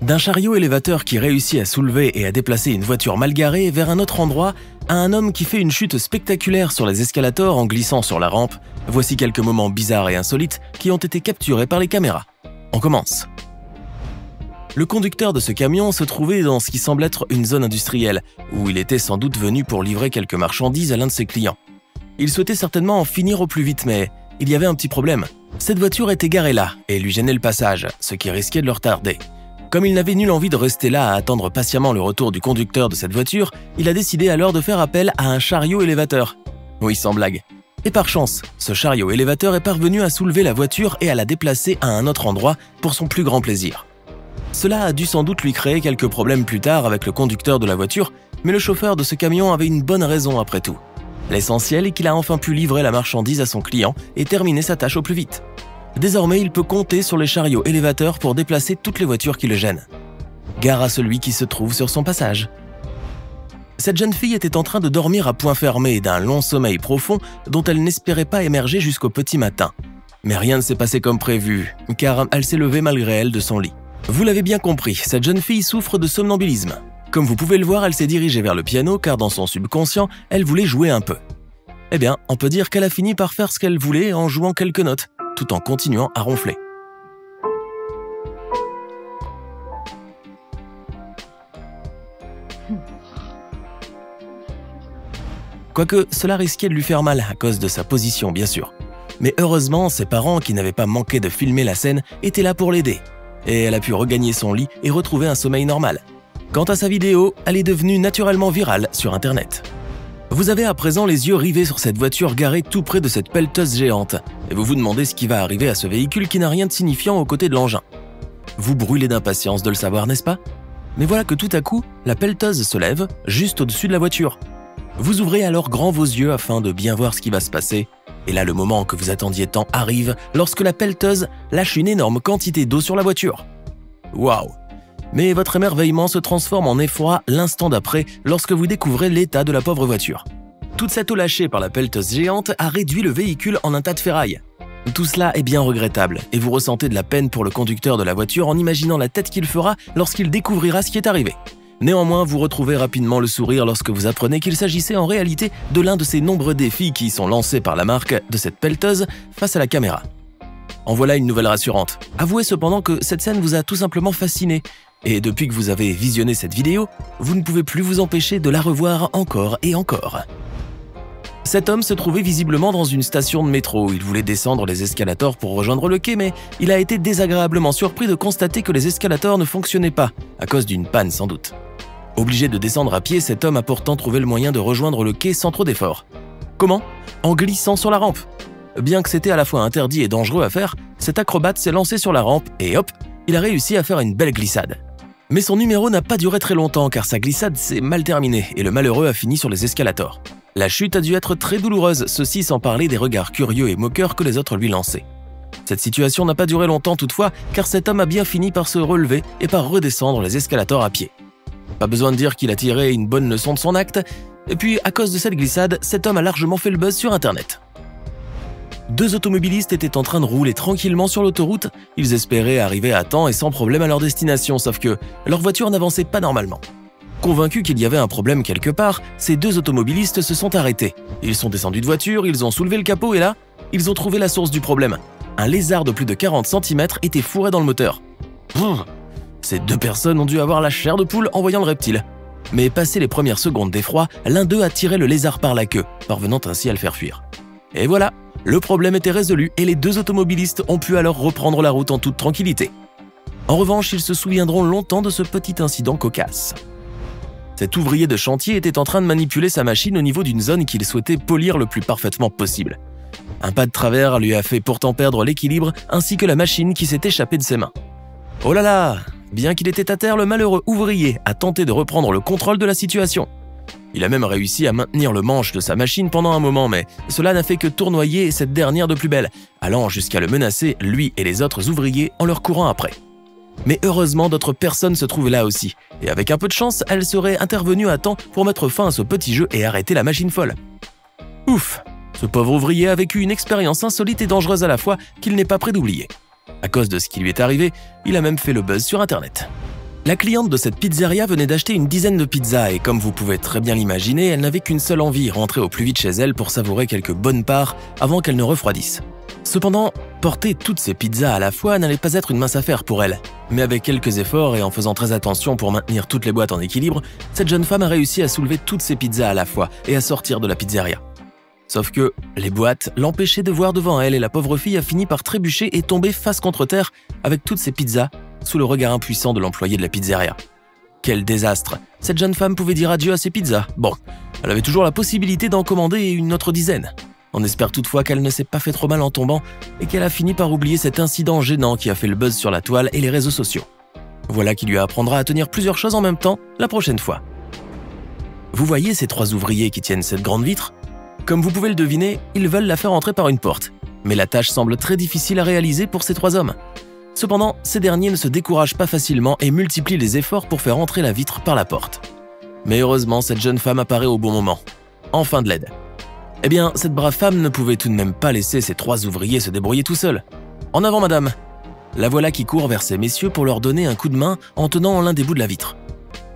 D'un chariot élévateur qui réussit à soulever et à déplacer une voiture mal garée vers un autre endroit, à un homme qui fait une chute spectaculaire sur les escalators en glissant sur la rampe, voici quelques moments bizarres et insolites qui ont été capturés par les caméras. On commence. Le conducteur de ce camion se trouvait dans ce qui semble être une zone industrielle, où il était sans doute venu pour livrer quelques marchandises à l'un de ses clients. Il souhaitait certainement en finir au plus vite, mais il y avait un petit problème. Cette voiture était garée là et lui gênait le passage, ce qui risquait de le retarder. Comme il n'avait nulle envie de rester là à attendre patiemment le retour du conducteur de cette voiture, il a décidé alors de faire appel à un chariot élévateur. Oui, sans blague. Et par chance, ce chariot élévateur est parvenu à soulever la voiture et à la déplacer à un autre endroit pour son plus grand plaisir. Cela a dû sans doute lui créer quelques problèmes plus tard avec le conducteur de la voiture, mais le chauffeur de ce camion avait une bonne raison après tout. L'essentiel est qu'il a enfin pu livrer la marchandise à son client et terminer sa tâche au plus vite. Désormais, il peut compter sur les chariots élévateurs pour déplacer toutes les voitures qui le gênent. Gare à celui qui se trouve sur son passage. Cette jeune fille était en train de dormir à point fermé d'un long sommeil profond dont elle n'espérait pas émerger jusqu'au petit matin. Mais rien ne s'est passé comme prévu, car elle s'est levée malgré elle de son lit. Vous l'avez bien compris, cette jeune fille souffre de somnambulisme. Comme vous pouvez le voir, elle s'est dirigée vers le piano car dans son subconscient, elle voulait jouer un peu. Eh bien, on peut dire qu'elle a fini par faire ce qu'elle voulait en jouant quelques notes, tout en continuant à ronfler. Quoique cela risquait de lui faire mal à cause de sa position, bien sûr. Mais heureusement, ses parents, qui n'avaient pas manqué de filmer la scène, étaient là pour l'aider. Et elle a pu regagner son lit et retrouver un sommeil normal. Quant à sa vidéo, elle est devenue naturellement virale sur Internet. Vous avez à présent les yeux rivés sur cette voiture garée tout près de cette pelleteuse géante, et vous vous demandez ce qui va arriver à ce véhicule qui n'a rien de signifiant aux côtés de l'engin. Vous brûlez d'impatience de le savoir, n'est-ce pas? Mais voilà que tout à coup, la pelleteuse se lève, juste au-dessus de la voiture. Vous ouvrez alors grand vos yeux afin de bien voir ce qui va se passer, et là le moment que vous attendiez tant arrive lorsque la pelleteuse lâche une énorme quantité d'eau sur la voiture. Waouh! Mais votre émerveillement se transforme en effroi l'instant d'après lorsque vous découvrez l'état de la pauvre voiture. Toute cette eau lâchée par la pelleteuse géante a réduit le véhicule en un tas de ferraille. Tout cela est bien regrettable et vous ressentez de la peine pour le conducteur de la voiture en imaginant la tête qu'il fera lorsqu'il découvrira ce qui est arrivé. Néanmoins, vous retrouvez rapidement le sourire lorsque vous apprenez qu'il s'agissait en réalité de l'un de ces nombreux défis qui sont lancés par la marque de cette pelleteuse face à la caméra. En voilà une nouvelle rassurante. Avouez cependant que cette scène vous a tout simplement fasciné. Et depuis que vous avez visionné cette vidéo, vous ne pouvez plus vous empêcher de la revoir encore et encore. Cet homme se trouvait visiblement dans une station de métro. Il voulait descendre les escalators pour rejoindre le quai, mais il a été désagréablement surpris de constater que les escalators ne fonctionnaient pas, à cause d'une panne sans doute. Obligé de descendre à pied, cet homme a pourtant trouvé le moyen de rejoindre le quai sans trop d'efforts. Comment? En glissant sur la rampe. Bien que c'était à la fois interdit et dangereux à faire, cet acrobate s'est lancé sur la rampe et hop, il a réussi à faire une belle glissade. Mais son numéro n'a pas duré très longtemps car sa glissade s'est mal terminée et le malheureux a fini sur les escalators. La chute a dû être très douloureuse, ceci sans parler des regards curieux et moqueurs que les autres lui lançaient. Cette situation n'a pas duré longtemps toutefois car cet homme a bien fini par se relever et par redescendre les escalators à pied. Pas besoin de dire qu'il a tiré une bonne leçon de son acte, et puis à cause de cette glissade, cet homme a largement fait le buzz sur Internet. Deux automobilistes étaient en train de rouler tranquillement sur l'autoroute, ils espéraient arriver à temps et sans problème à leur destination, sauf que leur voiture n'avançait pas normalement. Convaincus qu'il y avait un problème quelque part, ces deux automobilistes se sont arrêtés. Ils sont descendus de voiture, ils ont soulevé le capot et là, ils ont trouvé la source du problème. Un lézard de plus de 40 cm était fourré dans le moteur. Ces deux personnes ont dû avoir la chair de poule en voyant le reptile. Mais passé les premières secondes d'effroi, l'un d'eux a tiré le lézard par la queue, parvenant ainsi à le faire fuir. Et voilà, le problème était résolu et les deux automobilistes ont pu alors reprendre la route en toute tranquillité. En revanche, ils se souviendront longtemps de ce petit incident cocasse. Cet ouvrier de chantier était en train de manipuler sa machine au niveau d'une zone qu'il souhaitait polir le plus parfaitement possible. Un pas de travers lui a fait pourtant perdre l'équilibre ainsi que la machine qui s'est échappée de ses mains. Oh là là! Bien qu'il était à terre, le malheureux ouvrier a tenté de reprendre le contrôle de la situation. Il a même réussi à maintenir le manche de sa machine pendant un moment, mais cela n'a fait que tournoyer cette dernière de plus belle, allant jusqu'à le menacer, lui et les autres ouvriers, en leur courant après. Mais heureusement, d'autres personnes se trouvaient là aussi, et avec un peu de chance, elles seraient intervenues à temps pour mettre fin à ce petit jeu et arrêter la machine folle. Ouf! Ce pauvre ouvrier a vécu une expérience insolite et dangereuse à la fois qu'il n'est pas prêt d'oublier. À cause de ce qui lui est arrivé, il a même fait le buzz sur Internet. La cliente de cette pizzeria venait d'acheter une dizaine de pizzas et comme vous pouvez très bien l'imaginer, elle n'avait qu'une seule envie, rentrer au plus vite chez elle pour savourer quelques bonnes parts avant qu'elles ne refroidissent. Cependant, porter toutes ces pizzas à la fois n'allait pas être une mince affaire pour elle. Mais avec quelques efforts et en faisant très attention pour maintenir toutes les boîtes en équilibre, cette jeune femme a réussi à soulever toutes ces pizzas à la fois et à sortir de la pizzeria. Sauf que les boîtes l'empêchaient de voir devant elle et la pauvre fille a fini par trébucher et tomber face contre terre avec toutes ces pizzas sous le regard impuissant de l'employé de la pizzeria. Quel désastre! Cette jeune femme pouvait dire adieu à ses pizzas. Bon, elle avait toujours la possibilité d'en commander une autre dizaine. On espère toutefois qu'elle ne s'est pas fait trop mal en tombant et qu'elle a fini par oublier cet incident gênant qui a fait le buzz sur la toile et les réseaux sociaux. Voilà qui lui apprendra à tenir plusieurs choses en même temps la prochaine fois. Vous voyez ces 3 ouvriers qui tiennent cette grande vitre? Comme vous pouvez le deviner, ils veulent la faire entrer par une porte. Mais la tâche semble très difficile à réaliser pour ces 3 hommes. Cependant, ces derniers ne se découragent pas facilement et multiplient les efforts pour faire entrer la vitre par la porte. Mais heureusement, cette jeune femme apparaît au bon moment. Enfin de l'aide. Eh bien, cette brave femme ne pouvait tout de même pas laisser ces 3 ouvriers se débrouiller tout seuls. En avant, madame! La voilà qui court vers ces messieurs pour leur donner un coup de main en tenant l'un des bouts de la vitre.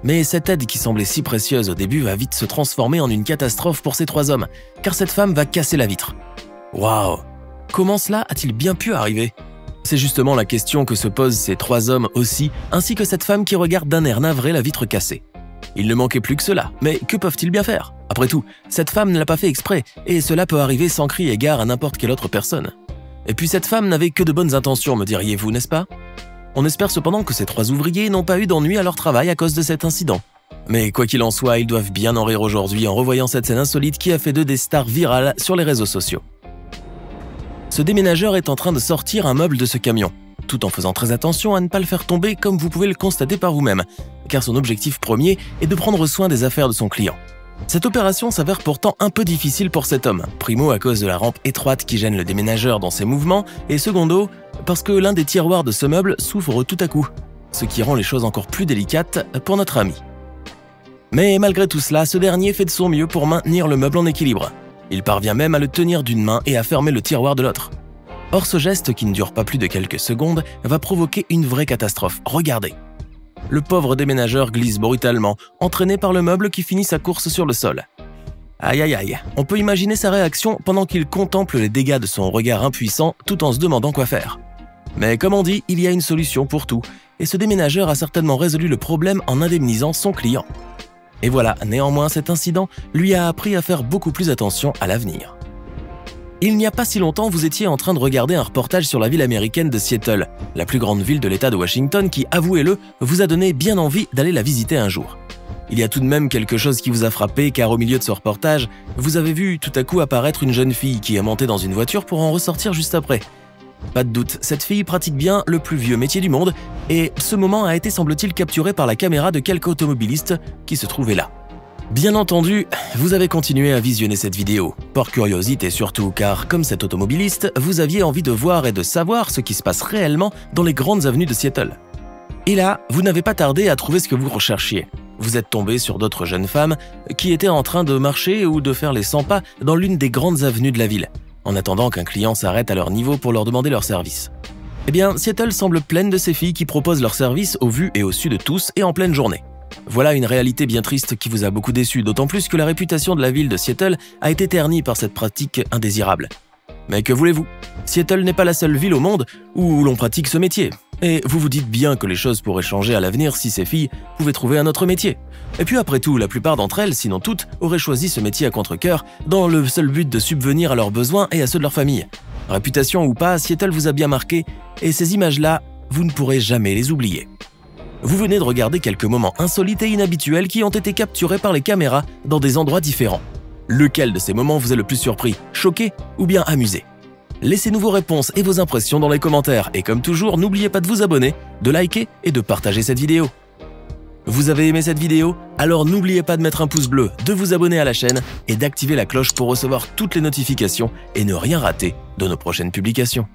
Mais cette aide qui semblait si précieuse au début va vite se transformer en une catastrophe pour ces 3 hommes, car cette femme va casser la vitre. Waouh! Comment cela a-t-il bien pu arriver? C'est justement la question que se posent ces 3 hommes aussi, ainsi que cette femme qui regarde d'un air navré la vitre cassée. Il ne manquait plus que cela, mais que peuvent-ils bien faire? Après tout, cette femme ne l'a pas fait exprès, et cela peut arriver sans cri égard à n'importe quelle autre personne. Et puis cette femme n'avait que de bonnes intentions, me diriez-vous, n'est-ce pas? On espère cependant que ces 3 ouvriers n'ont pas eu d'ennui à leur travail à cause de cet incident. Mais quoi qu'il en soit, ils doivent bien en rire aujourd'hui en revoyant cette scène insolite qui a fait d'eux des stars virales sur les réseaux sociaux. Ce déménageur est en train de sortir un meuble de ce camion, tout en faisant très attention à ne pas le faire tomber comme vous pouvez le constater par vous-même, car son objectif premier est de prendre soin des affaires de son client. Cette opération s'avère pourtant un peu difficile pour cet homme, primo à cause de la rampe étroite qui gêne le déménageur dans ses mouvements, et secondo, parce que l'un des tiroirs de ce meuble s'ouvre tout à coup, ce qui rend les choses encore plus délicates pour notre ami. Mais malgré tout cela, ce dernier fait de son mieux pour maintenir le meuble en équilibre. Il parvient même à le tenir d'une main et à fermer le tiroir de l'autre. Or, ce geste, qui ne dure pas plus de quelques secondes, va provoquer une vraie catastrophe. Regardez. Le pauvre déménageur glisse brutalement, entraîné par le meuble qui finit sa course sur le sol. Aïe aïe aïe, on peut imaginer sa réaction pendant qu'il contemple les dégâts de son regard impuissant tout en se demandant quoi faire. Mais comme on dit, il y a une solution pour tout, et ce déménageur a certainement résolu le problème en indemnisant son client. Et voilà, néanmoins cet incident lui a appris à faire beaucoup plus attention à l'avenir. Il n'y a pas si longtemps, vous étiez en train de regarder un reportage sur la ville américaine de Seattle, la plus grande ville de l'État de Washington qui, avouez-le, vous a donné bien envie d'aller la visiter un jour. Il y a tout de même quelque chose qui vous a frappé car au milieu de ce reportage, vous avez vu tout à coup apparaître une jeune fille qui est montée dans une voiture pour en ressortir juste après. Pas de doute, cette fille pratique bien le plus vieux métier du monde et ce moment a été semble-t-il capturé par la caméra de quelques automobilistes qui se trouvaient là. Bien entendu, vous avez continué à visionner cette vidéo, par curiosité surtout car, comme cet automobiliste, vous aviez envie de voir et de savoir ce qui se passe réellement dans les grandes avenues de Seattle. Et là, vous n'avez pas tardé à trouver ce que vous recherchiez. Vous êtes tombé sur d'autres jeunes femmes qui étaient en train de marcher ou de faire les 100 pas dans l'une des grandes avenues de la ville, en attendant qu'un client s'arrête à leur niveau pour leur demander leur service. Eh bien, Seattle semble pleine de ces filles qui proposent leur service au vu et au su de tous et en pleine journée. Voilà une réalité bien triste qui vous a beaucoup déçu, d'autant plus que la réputation de la ville de Seattle a été ternie par cette pratique indésirable. Mais que voulez-vous? Seattle n'est pas la seule ville au monde où l'on pratique ce métier. Et vous vous dites bien que les choses pourraient changer à l'avenir si ces filles pouvaient trouver un autre métier. Et puis après tout, la plupart d'entre elles, sinon toutes, auraient choisi ce métier à contre-cœur dans le seul but de subvenir à leurs besoins et à ceux de leur famille. Réputation ou pas, Seattle vous a bien marqué et ces images-là, vous ne pourrez jamais les oublier. Vous venez de regarder quelques moments insolites et inhabituels qui ont été capturés par les caméras dans des endroits différents. Lequel de ces moments vous a le plus surpris, choqué ou bien amusé? Laissez-nous vos réponses et vos impressions dans les commentaires et comme toujours, n'oubliez pas de vous abonner, de liker et de partager cette vidéo. Vous avez aimé cette vidéo? Alors n'oubliez pas de mettre un pouce bleu, de vous abonner à la chaîne et d'activer la cloche pour recevoir toutes les notifications et ne rien rater de nos prochaines publications.